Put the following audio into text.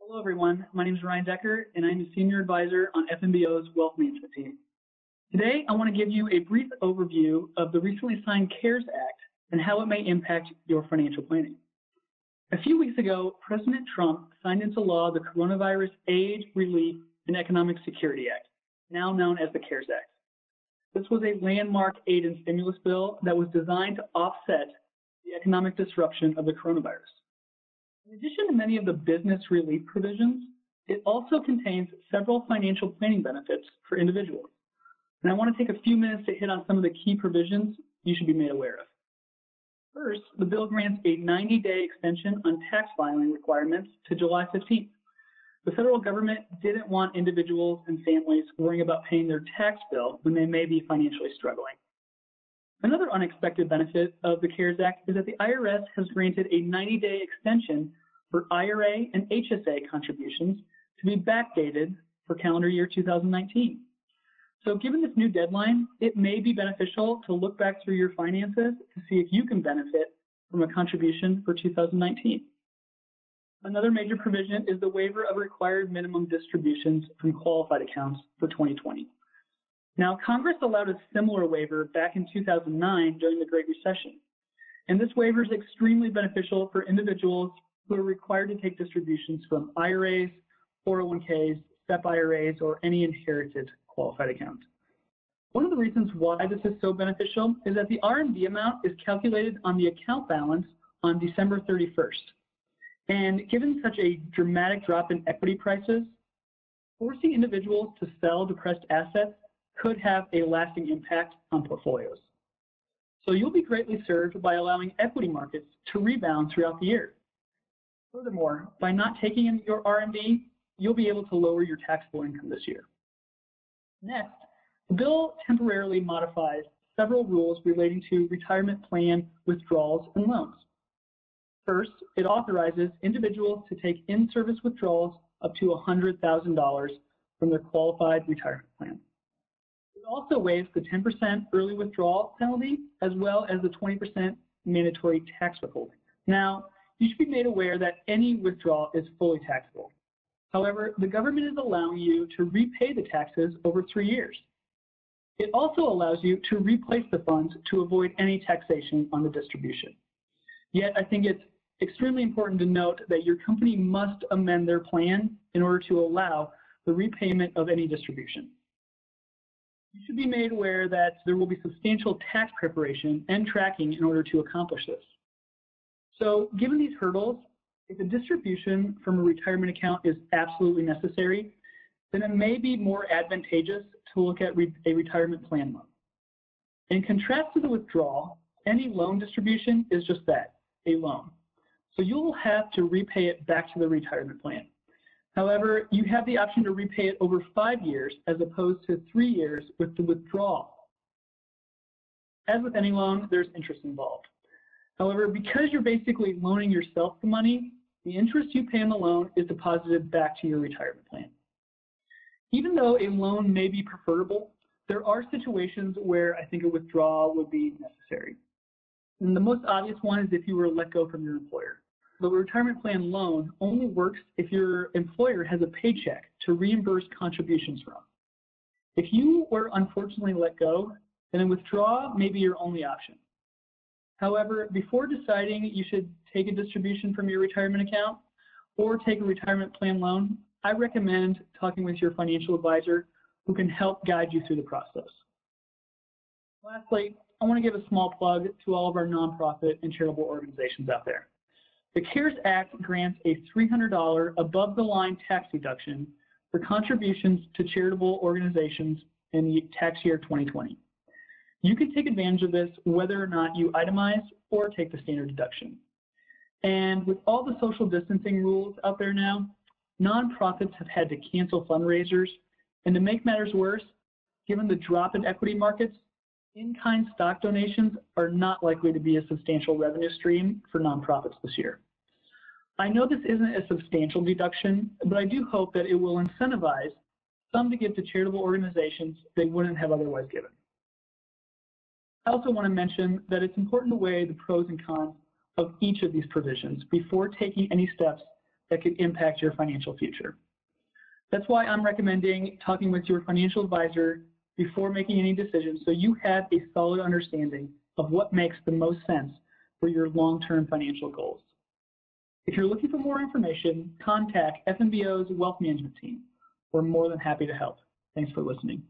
Hello, everyone. My name is Ryan Decker, and I'm a Senior Advisor on FNBO's Wealth Management team. Today, I want to give you a brief overview of the recently signed CARES Act and how it may impact your financial planning. A few weeks ago, President Trump signed into law the Coronavirus Aid, Relief, and Economic Security Act, now known as the CARES Act. This was a landmark aid and stimulus bill that was designed to offset the economic disruption of the coronavirus. In addition to many of the business relief provisions, it also contains several financial planning benefits for individuals. And I want to take a few minutes to hit on some of the key provisions you should be made aware of. First, the bill grants a 90-day extension on tax filing requirements to July 15th. The federal government didn't want individuals and families worrying about paying their tax bill when they may be financially struggling. Another unexpected benefit of the CARES Act is that the IRS has granted a 90-day extension for IRA and HSA contributions to be backdated for calendar year 2019. So given this new deadline, it may be beneficial to look back through your finances to see if you can benefit from a contribution for 2019. Another major provision is the waiver of required minimum distributions from qualified accounts for 2020. Now, Congress allowed a similar waiver back in 2009 during the Great Recession. And this waiver is extremely beneficial for individuals who are required to take distributions from IRAs, 401ks, SEP IRAs, or any inherited qualified account. One of the reasons why this is so beneficial is that the RMD amount is calculated on the account balance on December 31st. And given such a dramatic drop in equity prices, forcing individuals to sell depressed assets could have a lasting impact on portfolios. So you'll be greatly served by allowing equity markets to rebound throughout the year. Furthermore, by not taking in your RMD, you'll be able to lower your taxable income this year. Next, the bill temporarily modifies several rules relating to retirement plan withdrawals and loans. First, it authorizes individuals to take in-service withdrawals up to $100,000 from their qualified retirement plan. It also waives the 10% early withdrawal penalty as well as the 20% mandatory tax withholding. Now, you should be made aware that any withdrawal is fully taxable. However, the government is allowing you to repay the taxes over 3 years. It also allows you to replace the funds to avoid any taxation on the distribution. Yet, I think it's extremely important to note that your company must amend their plan in order to allow the repayment of any distribution. You should be made aware that there will be substantial tax preparation and tracking in order to accomplish this. So, given these hurdles, if a distribution from a retirement account is absolutely necessary, then it may be more advantageous to look at a retirement plan loan. In contrast to the withdrawal, any loan distribution is just that, a loan. So you'll have to repay it back to the retirement plan. However, you have the option to repay it over 5 years as opposed to 3 years with the withdrawal. As with any loan, there's interest involved. However, because you're basically loaning yourself the money, the interest you pay on the loan is deposited back to your retirement plan. Even though a loan may be preferable, there are situations where I think a withdrawal would be necessary. And the most obvious one is if you were let go from your employer. The retirement plan loan only works if your employer has a paycheck to reimburse contributions from. If you were unfortunately let go, then a withdrawal may be your only option. However, before deciding you should take a distribution from your retirement account or take a retirement plan loan, I recommend talking with your financial advisor who can help guide you through the process. Lastly, I want to give a small plug to all of our nonprofit and charitable organizations out there. The CARES Act grants a $300 above-the-line tax deduction for contributions to charitable organizations in the tax year 2020. You can take advantage of this whether or not you itemize or take the standard deduction. And with all the social distancing rules out there now, nonprofits have had to cancel fundraisers. And to make matters worse, given the drop in equity markets, in-kind stock donations are not likely to be a substantial revenue stream for nonprofits this year. I know this isn't a substantial deduction, but I do hope that it will incentivize some to give to charitable organizations they wouldn't have otherwise given. I also want to mention that it's important to weigh the pros and cons of each of these provisions before taking any steps that could impact your financial future. That's why I'm recommending talking with your financial advisor before making any decisions so you have a solid understanding of what makes the most sense for your long-term financial goals. If you're looking for more information, contact FMBO's Wealth Management Team. We're more than happy to help. Thanks for listening.